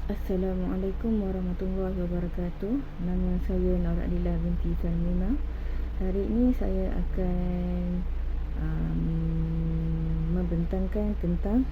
Assalamualaikum warahmatullahi wabarakatuh. Nama saya Nur Adila binti Salmina. Hari ini saya akan membentangkan tentang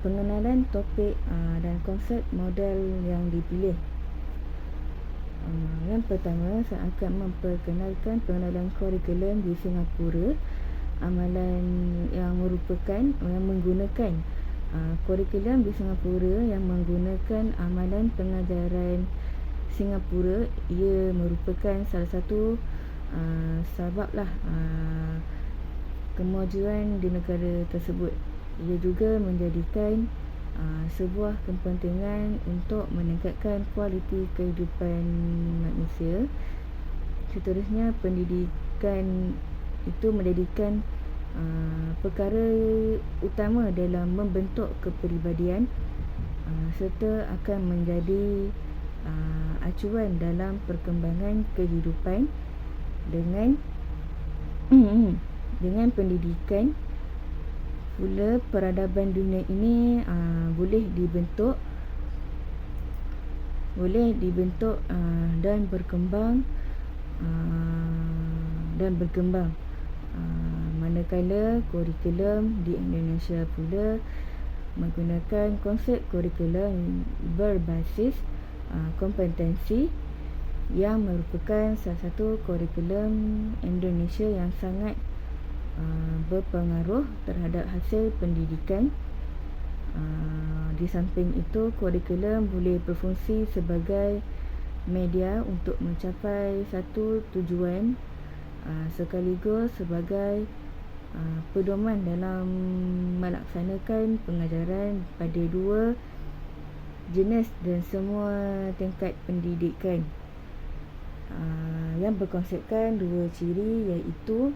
pengenalan topik dan konsep model yang dipilih. Yang pertama, saya akan memperkenalkan pengenalan kurikulum di Singapura, amalan yang menggunakan kurikulum di Singapura yang menggunakan amalan pengajaran Singapura. Ia merupakan salah satu sebablah kemajuan di negara tersebut. Ia juga menjadikan sebuah kepentingan untuk meningkatkan kualiti kehidupan manusia. Seterusnya, pendidikan itu menjadikan perkara utama dalam membentuk kepribadian serta akan menjadi acuan dalam perkembangan kehidupan. Dengan pendidikan pula, peradaban dunia ini boleh dibentuk dan berkembang manakala kurikulum di Indonesia pula menggunakan konsep kurikulum berbasis kompetensi, yang merupakan salah satu kurikulum Indonesia yang sangat berpengaruh terhadap hasil pendidikan. Di samping itu, kurikulum boleh berfungsi sebagai media untuk mencapai satu tujuan, sekaligus sebagai pedoman dalam melaksanakan pengajaran pada dua jenis dan semua tingkat pendidikan, yang berkonsepkan dua ciri, iaitu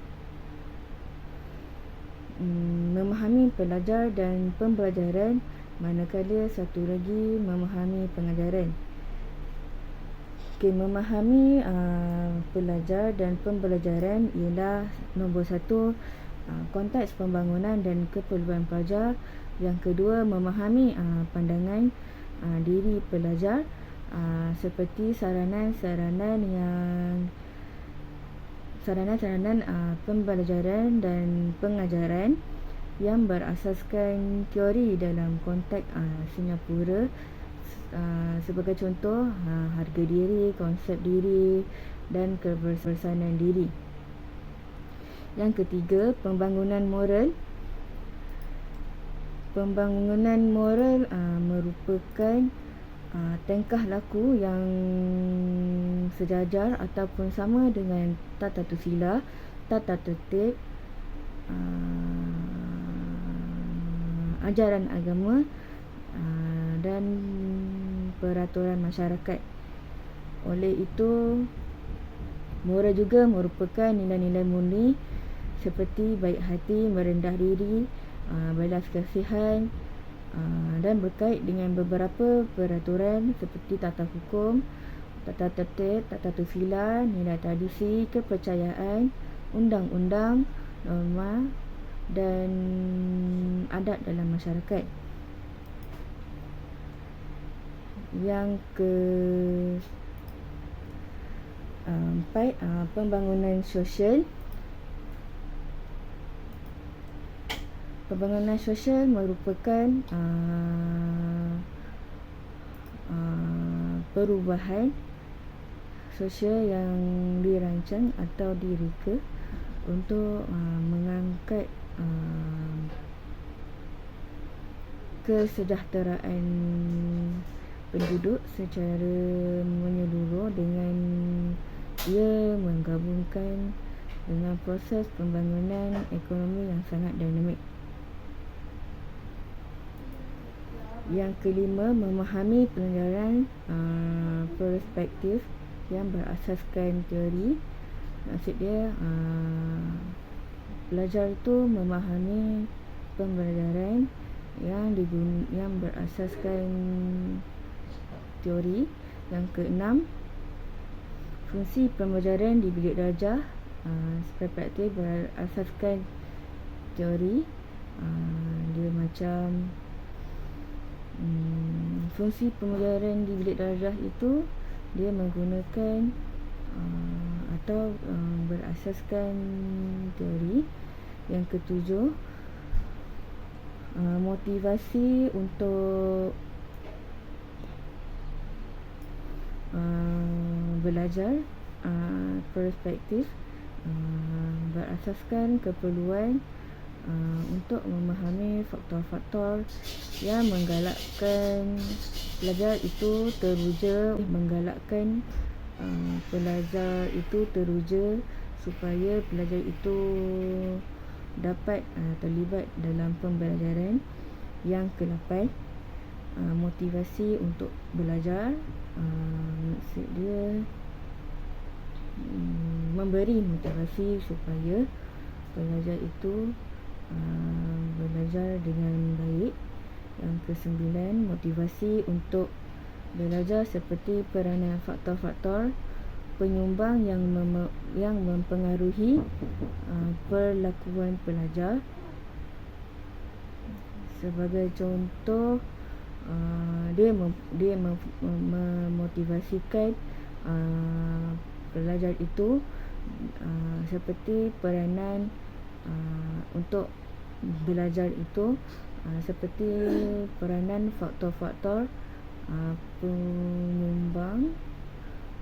memahami pelajar dan pembelajaran, manakala satu lagi memahami pengajaran. Memahami pelajar dan pembelajaran ialah nombor satu, konteks pembangunan dan keperluan pelajar. Yang kedua, memahami pandangan diri pelajar, seperti saranan-saranan pembelajaran dan pengajaran yang berasaskan teori dalam konteks Singapura. Sebagai contoh, harga diri, konsep diri dan kebersamaan diri. Yang ketiga, pembangunan moral. Pembangunan moral merupakan tingkah laku yang sejajar ataupun sama dengan tata susila, tata tertib, ajaran agama dan peraturan masyarakat. Oleh itu, moral juga merupakan nilai-nilai murni seperti baik hati, merendah diri, belas kasihan, dan berkait dengan beberapa peraturan seperti tata hukum, tata tertib, tata susila, nilai tradisi, kepercayaan, undang-undang, norma dan adat dalam masyarakat. Yang keempat, pembangunan sosial. Pembangunan sosial merupakan perubahan sosial yang dirancang atau direka untuk mengangkat kesejahteraan penduduk secara menyeluruh, dengan ia menggabungkan dengan proses pembangunan ekonomi yang sangat dinamik. Yang kelima, memahami pelajaran perspektif yang berasaskan teori. Maksud dia, pelajar itu memahami pembelajaran yang berasaskan teori. Yang keenam, fungsi pembelajaran di bilik darjah, perspektif berasaskan teori. Dia macam Fungsi pembelajaran di bilik darjah itu dia menggunakan atau berasaskan teori. Yang ketujuh, motivasi untuk belajar, perspektif, berasaskan keperluan untuk memahami faktor-faktor yang menggalakkan pelajar itu teruja supaya pelajar itu dapat terlibat dalam pembelajaran. Yang ke-8, motivasi untuk belajar, maksud dia memberi motivasi supaya pelajar itu belajar dengan baik. Yang ke-9, motivasi untuk belajar seperti peranan faktor-faktor penyumbang yang mempengaruhi perlakuan pelajar. Sebagai contoh, dia memotivasikan pelajar itu seperti peranan untuk belajar itu seperti peranan faktor-faktor penyumbang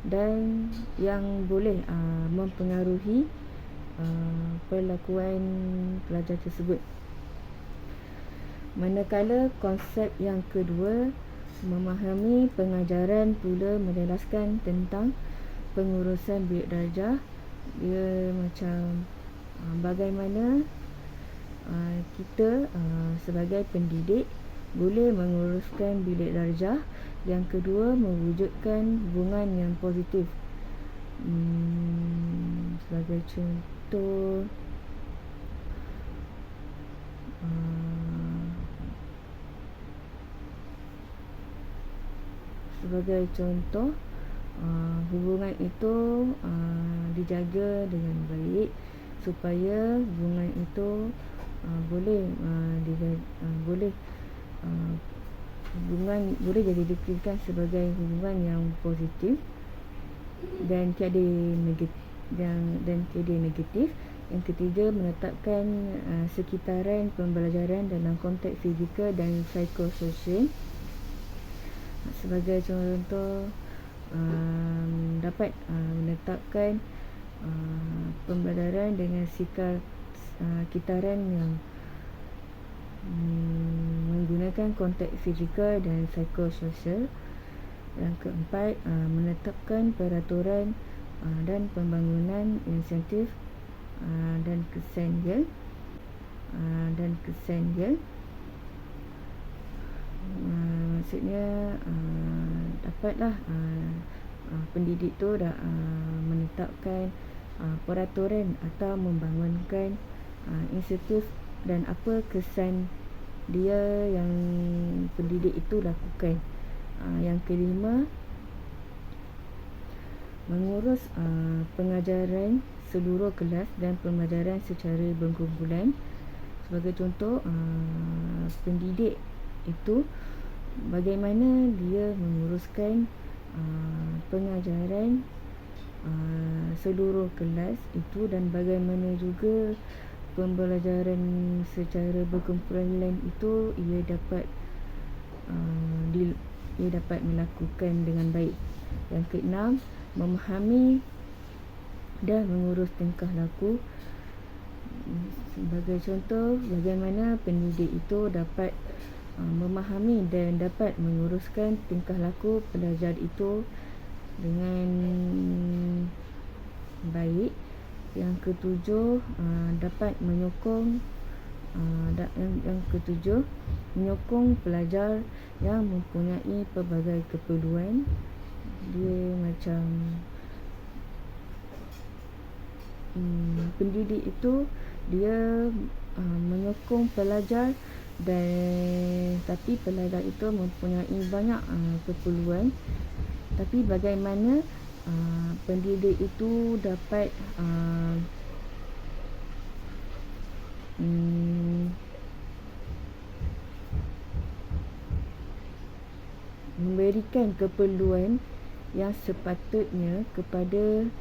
dan yang boleh mempengaruhi perlakuan pelajar tersebut. Manakala konsep yang kedua, memahami pengajaran pula menjelaskan tentang pengurusan bilik darjah. Dia macam bagaimana kita sebagai pendidik boleh menguruskan bilik darjah. Yang kedua, mewujudkan hubungan yang positif. Sebagai contoh, hubungan itu dijaga dengan baik supaya hubungan itu boleh jadi dikirakan sebagai hubungan yang positif dan tiada negatif. Yang ketiga, menetapkan sekitaran pembelajaran dalam konteks fizikal dan psikososial. Sebagai contoh, dapat menetapkan pembelajaran dengan sekitaran yang menggunakan konteks fizikal dan psikososial. Yang keempat, menetapkan peraturan dan pembangunan insentif dan kesan dia. Maksudnya dapatlah pendidik tu dah menetapkan peraturan atau membangunkan insentif dan apa kesan dia yang pendidik itu lakukan. Yang kelima, mengurus pengajaran seluruh kelas dan pembelajaran secara berkumpulan. Sebagai contoh, pendidik itu bagaimana dia menguruskan pengajaran seluruh kelas itu dan bagaimana juga pembelajaran secara berkumpulan itu ia dapat melakukan dengan baik. Yang keenam, memahami dan mengurus tingkah laku. Sebagai contoh, bagaimana pendidik itu dapat memahami dan dapat menguruskan tingkah laku pelajar itu dengan baik. Yang ketujuh, dapat menyokong pelajar yang mempunyai pelbagai keperluan. Dia macam pendidik itu dia menyokong pelajar tapi pelajar itu mempunyai banyak keperluan. Tapi bagaimana pendidik itu dapat memberikan keperluan yang sepatutnya kepada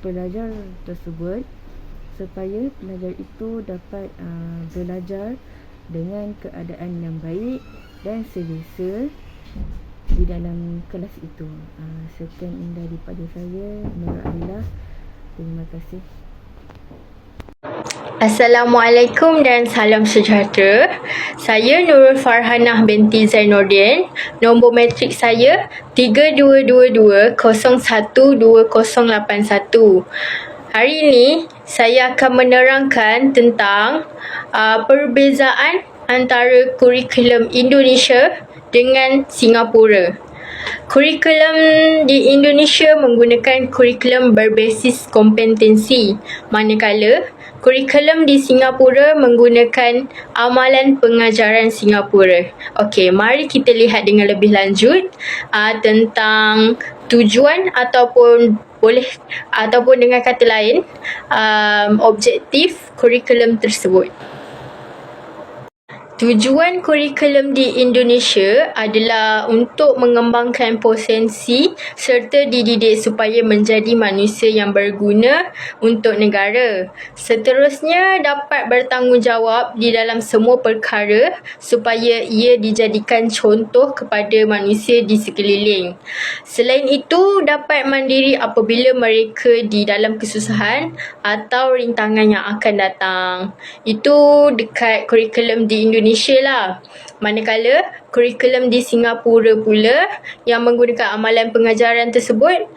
pelajar tersebut supaya pelajar itu dapat belajar dengan keadaan yang baik dan selesa di dalam kelas itu. Sekian daripada saya, Nur Alila. Terima kasih. Assalamualaikum dan salam sejahtera. Saya Nurul Farhanah binti Zainuddin. Nombor matrik saya 3222012081. Hari ini saya akan menerangkan tentang perbezaan antara kurikulum Indonesia dengan Singapura. Kurikulum di Indonesia menggunakan kurikulum berbasis kompetensi, manakala kurikulum di Singapura menggunakan amalan pengajaran Singapura. Okey, mari kita lihat dengan lebih lanjut tentang tujuan ataupun dengan kata lain objektif kurikulum tersebut. Tujuan kurikulum di Indonesia adalah untuk mengembangkan potensi serta dididik supaya menjadi manusia yang berguna untuk negara. Seterusnya dapat bertanggungjawab di dalam semua perkara supaya ia dijadikan contoh kepada manusia di sekeliling. Selain itu, dapat mandiri apabila mereka di dalam kesusahan atau rintangan yang akan datang. Itu dekat kurikulum di Indonesia lah. Manakala kurikulum di Singapura pula yang menggunakan amalan pengajaran tersebut,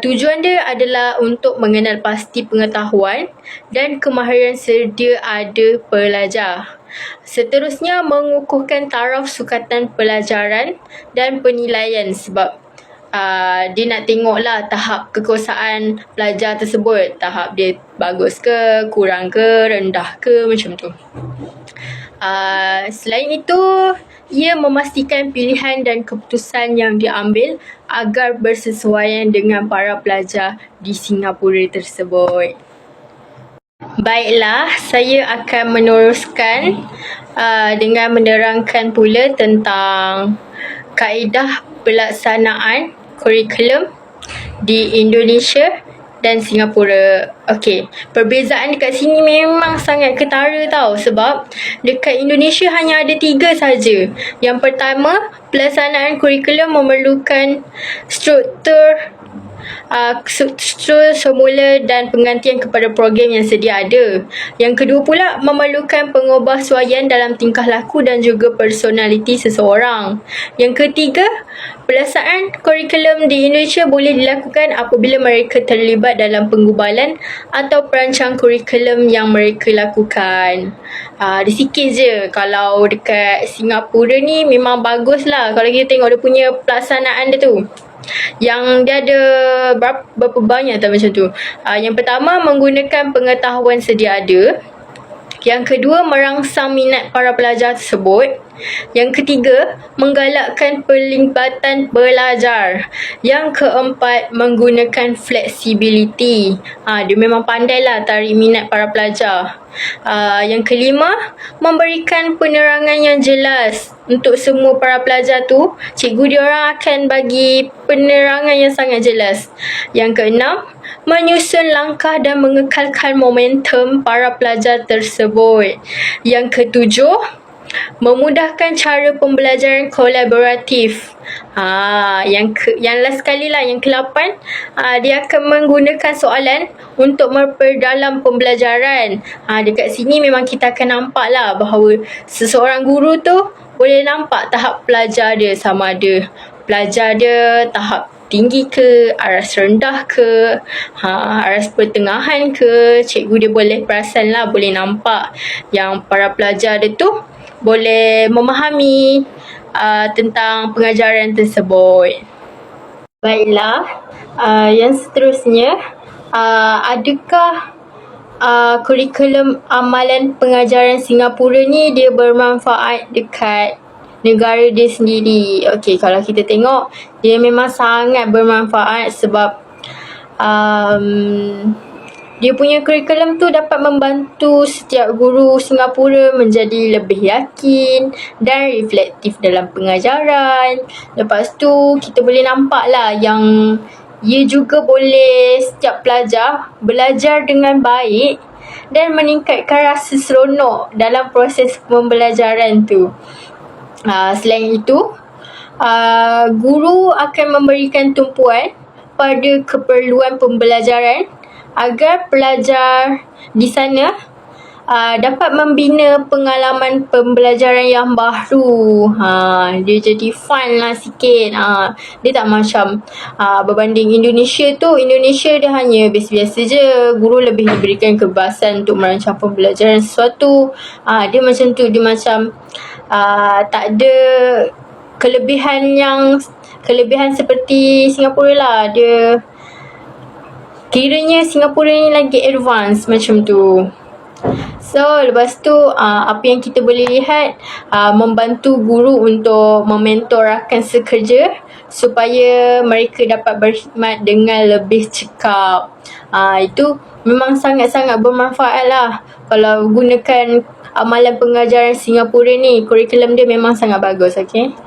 tujuan dia adalah untuk mengenal pasti pengetahuan dan kemahiran sedia ada pelajar. Seterusnya mengukuhkan taraf sukatan pelajaran dan penilaian sebab dia nak tengoklah tahap kekuasaan pelajar tersebut. Tahap dia bagus ke, kurang ke, rendah ke, macam tu. Selain itu, ia memastikan pilihan dan keputusan yang diambil agar bersesuaian dengan para pelajar di Singapura tersebut. Baiklah, saya akan meneruskan dengan menerangkan pula tentang kaedah pelaksanaan kurikulum di Indonesia dan Singapura. Okey, perbezaan dekat sini memang sangat ketara tau, sebab dekat Indonesia hanya ada 3 saja. Yang pertama, pelaksanaan kurikulum memerlukan struktur semula dan penggantian kepada program yang sedia ada. Yang kedua pula, memerlukan pengubahsuaian dalam tingkah laku dan juga personaliti seseorang. Yang ketiga, pelaksanaan kurikulum di Indonesia boleh dilakukan apabila mereka terlibat dalam penggubalan atau perancang kurikulum yang mereka lakukan. Ada sikit je. Kalau dekat Singapura ni memang bagus lah kalau kita tengok dia punya pelaksanaan dia tu. Yang dia ada berapa banyak tak macam tu. Yang pertama, menggunakan pengetahuan sedia ada. Yang kedua, merangsang minat para pelajar tersebut. Yang ketiga, menggalakkan pelibatan belajar. Yang keempat, menggunakan fleksibiliti. Dia memang pandai lah tarik minat para pelajar. Yang kelima, memberikan penerangan yang jelas. Untuk semua para pelajar tu, cikgu diorang akan bagi penerangan yang sangat jelas. Yang keenam, menyusun langkah dan mengekalkan momentum para pelajar tersebut. Yang ketujuh, memudahkan cara pembelajaran kolaboratif. Yang last sekali lah, yang ke-8, dia akan menggunakan soalan untuk memperdalam pembelajaran. Dekat sini memang kita akan nampak lah bahawa seseorang guru tu boleh nampak tahap pelajar dia, sama ada pelajar dia tahap tinggi ke, aras rendah ke, aras pertengahan ke. Cikgu dia boleh perasan lah, boleh nampak yang para pelajar dia tu boleh memahami tentang pengajaran tersebut. Baiklah, yang seterusnya, adakah kurikulum amalan pengajaran Singapura ni dia bermanfaat dekat negara dia sendiri? Okey, kalau kita tengok, dia memang sangat bermanfaat sebab Dia punya kurikulum tu dapat membantu setiap guru Singapura menjadi lebih yakin dan reflektif dalam pengajaran. Lepas tu kita boleh nampak lah yang ia juga boleh setiap pelajar belajar dengan baik dan meningkatkan rasa seronok dalam proses pembelajaran tu. Selain itu, guru akan memberikan tumpuan pada keperluan pembelajaran agar pelajar di sana dapat membina pengalaman pembelajaran yang baru. Dia jadi fun lah sikit. Dia tak macam berbanding Indonesia tu. Indonesia dia hanya biasa-biasa je. Guru lebih diberikan kebebasan untuk merancang pembelajaran sesuatu. Dia macam tu. Dia macam tak ada kelebihan seperti Singapura lah. Dia kiranya Singapura ni lagi advance macam tu. So, lepas tu apa yang kita boleh lihat, membantu guru untuk mementorkan sekerja supaya mereka dapat berkhidmat dengan lebih cekap. Itu memang sangat-sangat bermanfaat lah kalau gunakan amalan pengajaran Singapura ni. Kurikulum dia memang sangat bagus, okay?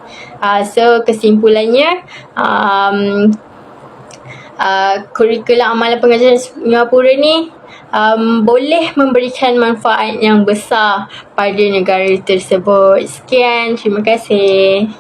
So, kesimpulannya, kurikulum amalan pengajaran Singapura ni boleh memberikan manfaat yang besar pada negara tersebut. Sekian, terima kasih.